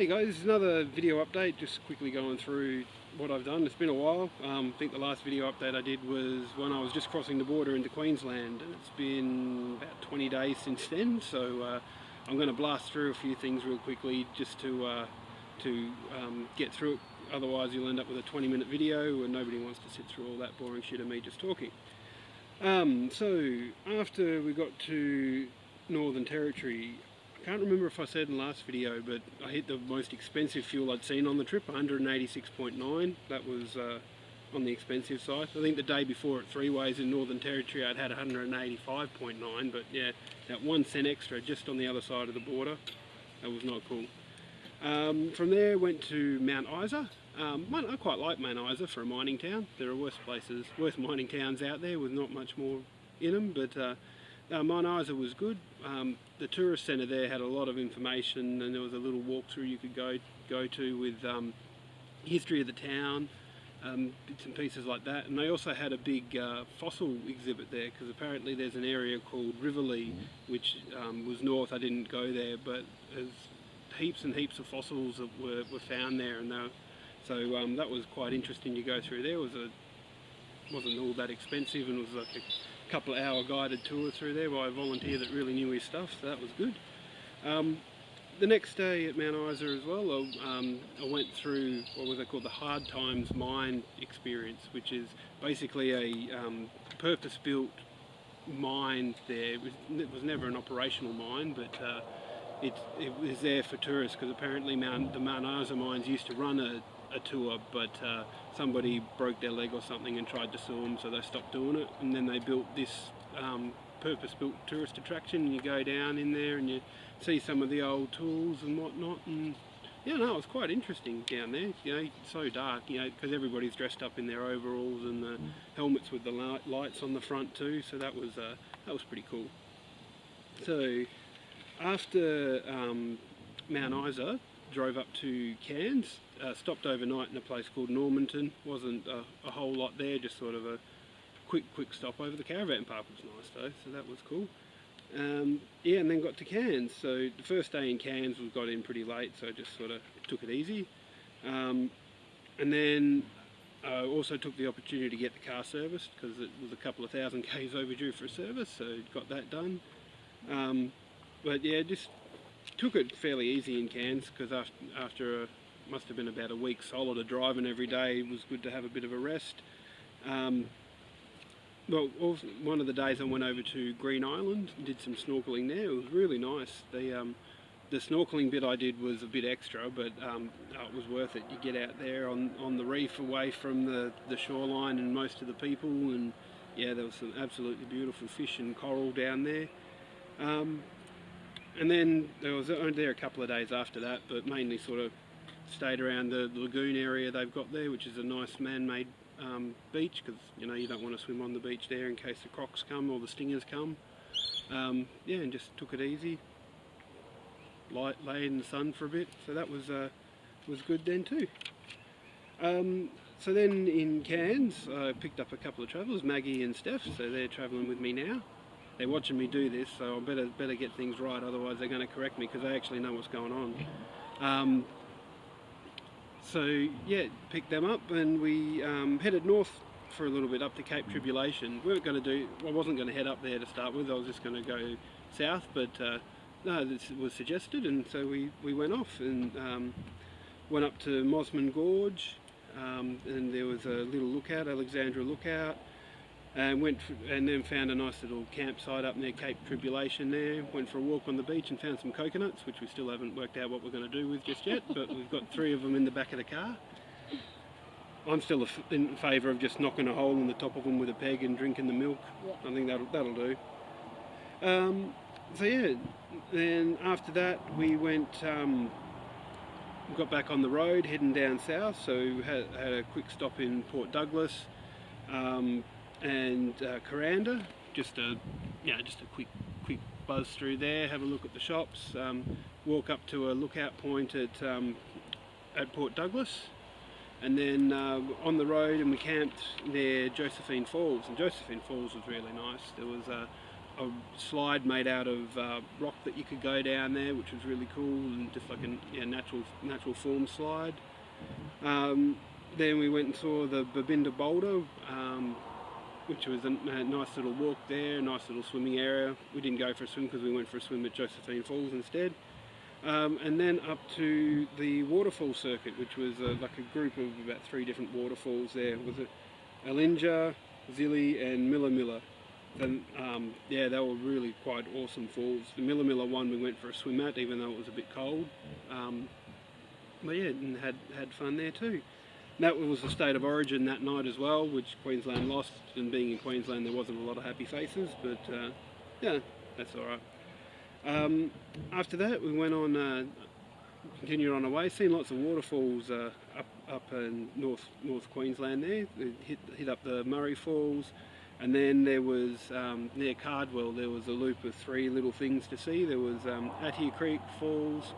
Hey guys, this is another video update, just quickly going through what I've done. It's been a while. I think the last video update I did was when I was just crossing the border into Queensland, and it's been about 20 days since then, so I'm going to blast through a few things real quickly just to get through it. Otherwise you'll end up with a 20-minute video and nobody wants to sit through all that boring shit of me just talking. So after we got to Northern Territory, I can't remember if I said in the last video, but I hit the most expensive fuel I'd seen on the trip, 186.9. That was on the expensive side. I think the day before at Three Ways in Northern Territory I'd had 185.9, but yeah, that 1 cent extra just on the other side of the border. That was not cool. From there went to Mount Isa. I quite like Mount Isa for a mining town. There are worse mining towns out there with not much more in them, but Mount Isa was good. The tourist centre there had a lot of information, and there was a little walkthrough you could go to with history of the town, bits and pieces like that. And they also had a big fossil exhibit there, because apparently there's an area called Airlie, which was north. I didn't go there, but there's heaps and heaps of fossils that were found there, and so that was quite interesting to go through there. Wasn't all that expensive, and it was like a couple of hour guided tour through there by a volunteer that really knew his stuff, so that was good. The next day at Mount Isa as well, I went through what was called the Hard Times Mine experience, which is basically a purpose-built mine there. It was never an operational mine, but it was there for tourists, because apparently the Mount Isa mines used to run a tour, but somebody broke their leg or something and tried to sue them, so they stopped doing it. And then they built this purpose-built tourist attraction, and you go down in there and you see some of the old tools and whatnot. And yeah, no, it was quite interesting down there. You know, it's so dark, you know, because everybody's dressed up in their overalls and the helmets with the lights on the front too. So that was pretty cool. So after Mount Isa, drove up to Cairns, stopped overnight in a place called Normanton. Wasn't a whole lot there, just sort of a quick stop over. The caravan park was nice though, so that was cool. Yeah, and then got to Cairns. So the first day in Cairns we got in pretty late, so just sort of took it easy. And then I also took the opportunity to get the car serviced, because it was a couple of thousand k's overdue for a service, so got that done. But yeah, just took it fairly easy in Cairns, because after must have been about a week solid of driving every day, it was good to have a bit of a rest. Well, also, one of the days I went over to Green Island, did some snorkeling there. It was really nice. The snorkeling bit I did was a bit extra, but it was worth it. You get out there on the reef, away from the shoreline and most of the people, and yeah, there was some absolutely beautiful fish and coral down there. And then I was only there a couple of days after that, but mainly sort of stayed around the lagoon area they've got there, which is a nice man-made beach, because you know you don't want to swim on the beach there in case the crocs come or the stingers come. Yeah, and just took it easy, lay in the sun for a bit, so that was good then too. So then in Cairns I picked up a couple of travellers, Maggie and Steph, so they're travelling with me now. They're watching me do this, so I better get things right, otherwise they're going to correct me, because they actually know what's going on. So yeah, picked them up, and we headed north for a little bit up to Cape Tribulation. I wasn't going to head up there to start with, I was just going to go south, but no, this was suggested, and so we went off and went up to Mosman Gorge, and there was a little lookout, Alexandra Lookout, and then found a nice little campsite up near Cape Tribulation there. Went for a walk on the beach and found some coconuts, which we still haven't worked out what we're going to do with just yet, but we've got 3 of them in the back of the car. I'm still in favour of just knocking a hole in the top of them with a peg and drinking the milk. Yeah. I think that'll do. So yeah, then after that we got back on the road heading down south, so we had a quick stop in Port Douglas and Kuranda, just a quick buzz through there, have a look at the shops, walk up to a lookout point at Port Douglas, and then on the road, and we camped near Josephine Falls, and Josephine Falls was really nice. There was a slide made out of rock that you could go down there, which was really cool, and just like a natural form slide. Then we went and saw the Babinda Boulder, which was a nice little walk there, a nice little swimming area. We didn't go for a swim because we went for a swim at Josephine Falls instead. And then up to the waterfall circuit, which was like a group of about 3 different waterfalls there. Was it Alinja, Zilly and Milla. And yeah, they were really quite awesome falls. The Milla one we went for a swim at, even though it was a bit cold. But yeah, and had fun there too. That was the state of origin that night as well, which Queensland lost, and being in Queensland there wasn't a lot of happy faces, but yeah, that's alright. After that we went on, continued on our way, seen lots of waterfalls up in North Queensland there. Hit up the Murray Falls, and then there was, near Cardwell, there was a loop of 3 little things to see. There was Attia Creek Falls,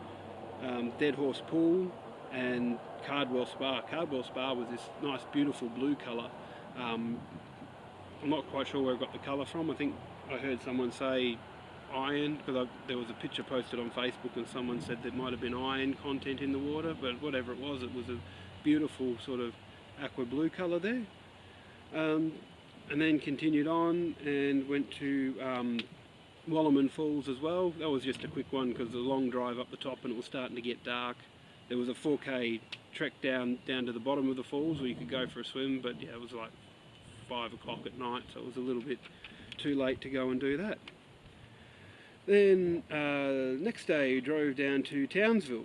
Dead Horse Pool, and Cardwell Spa. Cardwell Spa was this nice beautiful blue colour. I'm not quite sure where I got the colour from. I think I heard someone say iron, because there was a picture posted on Facebook and someone said there might have been iron content in the water, but whatever it was a beautiful sort of aqua blue colour there. And then continued on and went to Wallerman Falls as well. That was just a quick one because the long drive up the top and it was starting to get dark. There was a 4K trek down to the bottom of the falls where you could go for a swim, but yeah, it was like 5 o'clock at night, so it was a little bit too late to go and do that. Then next day we drove down to Townsville.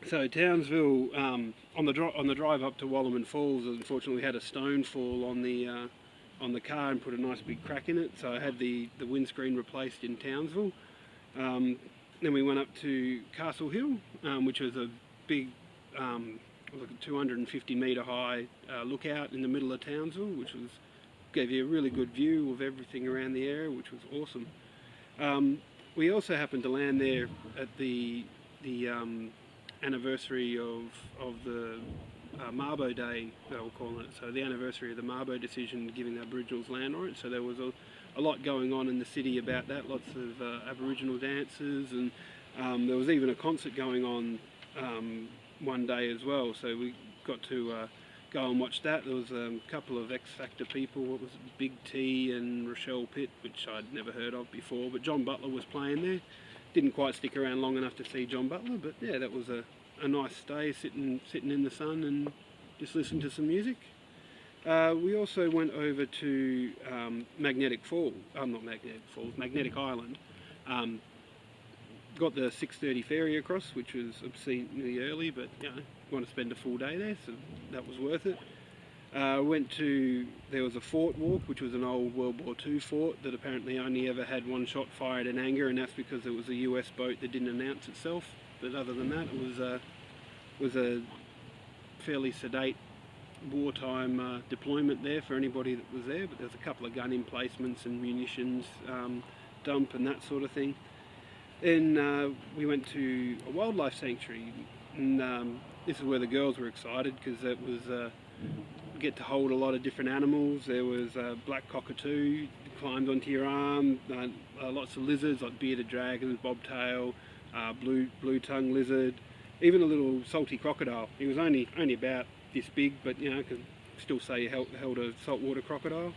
So Townsville, on the drive up to Wallerman Falls, unfortunately had a stone fall on the car and put a nice big crack in it, so I had the windscreen replaced in Townsville. Then we went up to Castle Hill, which was a big, like a 250 metre high lookout in the middle of Townsville, which gave you a really good view of everything around the area, which was awesome. We also happened to land there at the anniversary of the Mabo Day, they were calling it, so the anniversary of the Mabo decision giving the Aboriginals land on it, so there was a lot going on in the city about that, lots of Aboriginal dances, and there was even a concert going on one day as well, so we got to go and watch that. There was a couple of X Factor people, what was it, Big T and Rochelle Pitt, which I'd never heard of before, but John Butler was playing there. Didn't quite stick around long enough to see John Butler, but yeah, that was a nice stay, sitting in the sun and just listen to some music. We also went over to Magnetic Island. Got the 6:30 ferry across, which was obscenely early, but you know, want to spend a full day there, so that was worth it. There was a fort walk, which was an old World War II fort that apparently only ever had 1 shot fired in anger, and that's because it was a US boat that didn't announce itself. But other than that, it was a fairly sedate wartime deployment there for anybody that was there. But there's a couple of gun emplacements and munitions dump and that sort of thing. Then we went to a wildlife sanctuary, and this is where the girls were excited because it was get to hold a lot of different animals. There was black cockatoo, climbed onto your arm, lots of lizards like bearded dragons, bobtail, blue tongue lizard, even a little salty crocodile. He was only about this big, but you know, could still say you held a saltwater crocodile.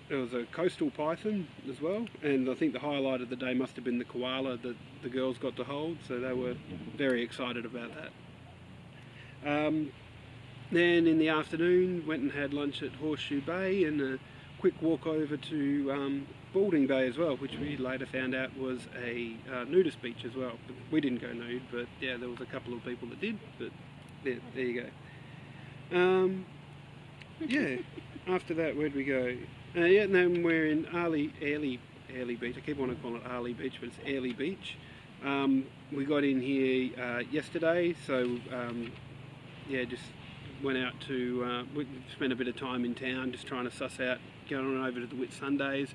There was a coastal python as well, and I think the highlight of the day must have been the koala that the girls got to hold, so they were very excited about that. Then in the afternoon went and had lunch at Horseshoe Bay and a quick walk over to Balding Bay as well, which we later found out was a nudist beach as well. We didn't go nude, but yeah, there was a couple of people that did, but there you go. Yeah, after that, where'd we go? Yeah, and then we're in Airlie Beach. I keep wanting to call it Airlie Beach, but it's Airlie Beach. We got in here yesterday, so yeah, just went out to, we spent a bit of time in town just trying to suss out, going on over to the Whitsundays,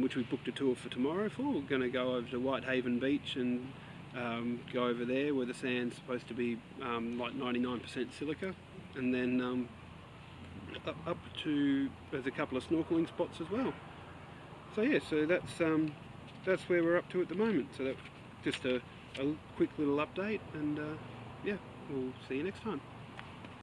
which we booked a tour for tomorrow for. We're going to go over to Whitehaven Beach and go over there where the sand's supposed to be like 99% silica, and then up to, there's a couple of snorkeling spots as well. So yeah, so that's where we're up to at the moment. So that's just a quick little update, and yeah, we'll see you next time.